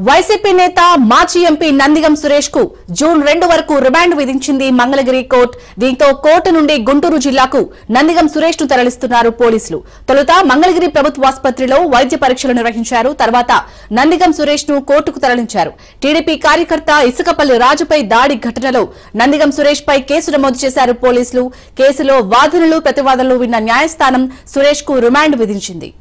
YCP నేత మాజీ MP Nandigam Suresh కు జూన్ 2 వరకు రిమాండ్ విధించింది మంగళగిరి కోర్టు. దీంతో కోర్టు నుండి గుంటూరు జిల్లాకు నందిగం సురేష్ ను తరలిస్తున్నారు పోలీసులు. తొలుత మంగళగిరి ప్రభుత్వ ఆసుపత్రిలో వైద్య పరీక్షలు నిర్వహించారు. తర్వాత నందిగం సురేష్ ను కోర్టుకు తరలించారు. టీడీపీ కార్యకర్త ఇసుకపల్లి రాజుపై దాడి ఘటనలో నందిగం సురేష్ పై కేసు నమోదు చేశారు పోలీసులు. కేసులో వాదనలు ప్రతివాదనలు విన్న న్యాయస్థానం సురేష్ కు రిమాండ్ విధించింది.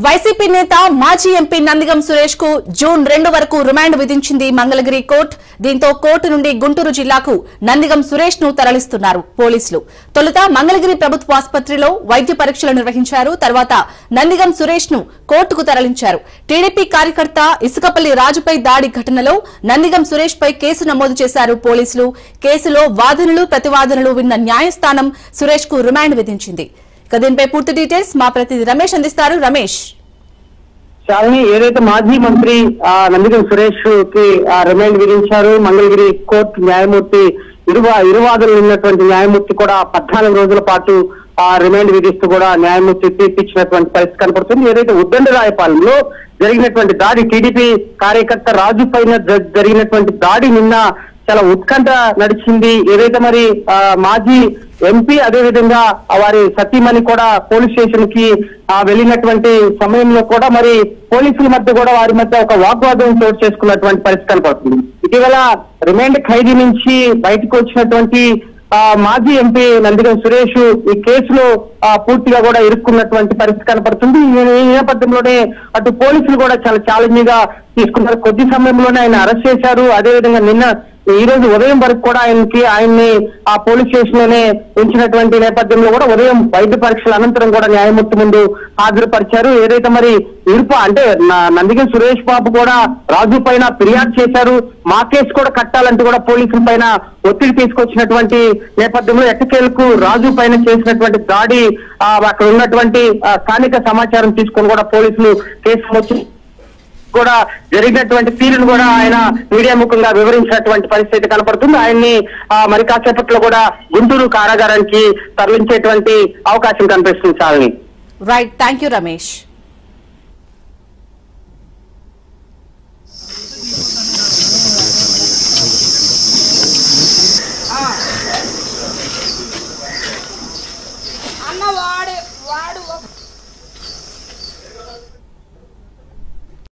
వైసీపీ నేత మాజీ ఎంపీ నందిగం సురేష్ కు జూన్ 2 వరకు రిమాండ్ విధించింది మంగళగిరి కోర్టు. దీంతో కోర్టు నుండి గుంటూరు జిల్లాకు నందిగం సురేష్ ను తరలిస్తున్నారు పోలీసులు. తొలుత మంగళగిరి ప్రభుత్వ ఆసుపత్రిలో వైద్య పరీక్షలు నిర్వహించారు. తర్వాత నందిగం సురేష్ ను కోర్టుకు తరలించారు. టీడీపీ కార్యకర్త ఇసుకపల్లి రాజుపై దాడి ఘటనలో నందిగం సురేష్ పై కేసు నమోదు చేశారు పోలీసులు. కేసులో వాదనలు ప్రతివాదనలు విన్న న్యాయస్థానం సురేష్ కు రిమాండ్ విధించింది. దీనిపై పూర్తి డీటెయిల్స్ మా ప్రతినిధి రమేష్ అందిస్తారు. రమేష్, శాలిని, ఏదైతే మాజీ మంత్రి నందిగం సురేష్ కి రిమాండ్ విధించారు మంగళగిరి కోర్టు న్యాయమూర్తి, ఇరువాదులు ఉన్నటువంటి న్యాయమూర్తి కూడా 14 రోజుల పాటు రిమాండ్ విధిస్తూ కూడా న్యాయమూర్తి తీర్పిచ్చినటువంటి పరిస్థితి కనపడుతుంది. ఏదైతే ఉద్దండరాయపాలెంలో జరిగినటువంటి దాడి, టీడీపీ కార్యకర్త రాజు పైన జరిగినటువంటి దాడి నిన్న చాలా ఉత్కంఠ నడిచింది. ఏదైతే మరి మాజీ ఎంపీ అదేవిధంగా వారి సతీమణి కూడా పోలీస్ స్టేషన్ కి వెళ్ళినటువంటి సమయంలో కూడా మరి పోలీసుల మధ్య కూడా వారి మధ్య ఒక వాగ్వాదం చోటు చేసుకున్నటువంటి పరిస్థితి కనపడుతుంది. ఇటీవల రిమాండ్ ఖైదీ నుంచి బయటకు వచ్చినటువంటి మాజీ ఎంపీ నందిగం సురేష్ ఈ కేసులో పూర్తిగా కూడా ఇరుక్కున్నటువంటి పరిస్థితి కనపడుతుంది. ఈ నేపథ్యంలోనే అటు పోలీసులు కూడా చాలా ఛాలెంజింగ్ గా తీసుకున్నారు. కొద్ది సమయంలోనే ఆయన అరెస్ట్ చేశారు. అదేవిధంగా ఈ రోజు ఉదయం వరకు కూడా ఆయన్ని ఆ పోలీస్ స్టేషన్ లోనే ఉంచినటువంటి నేపథ్యంలో కూడా ఉదయం వైద్య పరీక్షల అనంతరం కూడా న్యాయమూర్తి ముందు హాజరుపరిచారు. ఏదైతే మరి అంటే నందిగం సురేష్ బాబు కూడా రాజు పైన ఫిర్యాదు చేశారు. మా కేసు కూడా కట్టాలంటూ కూడా పోలీసుల పైన ఒత్తిడి తీసుకొచ్చినటువంటి నేపథ్యంలో ఎట్టకేలకు రాజు పైన చేసినటువంటి దాడి అక్కడ ఉన్నటువంటి స్థానిక సమాచారం తీసుకొని కూడా పోలీసులు కేసు వచ్చి కూడా జరిగినటువంటి తీరును కూడా ఆయన మీడియా ముఖంగా వివరించినటువంటి పరిస్థితి కనపడుతుంది. ఆయన్ని మరి కాసేపట్లో కూడా గుంటూరు కారాగారానికి తరలించేటువంటి అవకాశం కనిపిస్తుంది. చాలని. Right, thank you Ramesh. అన్న వాడు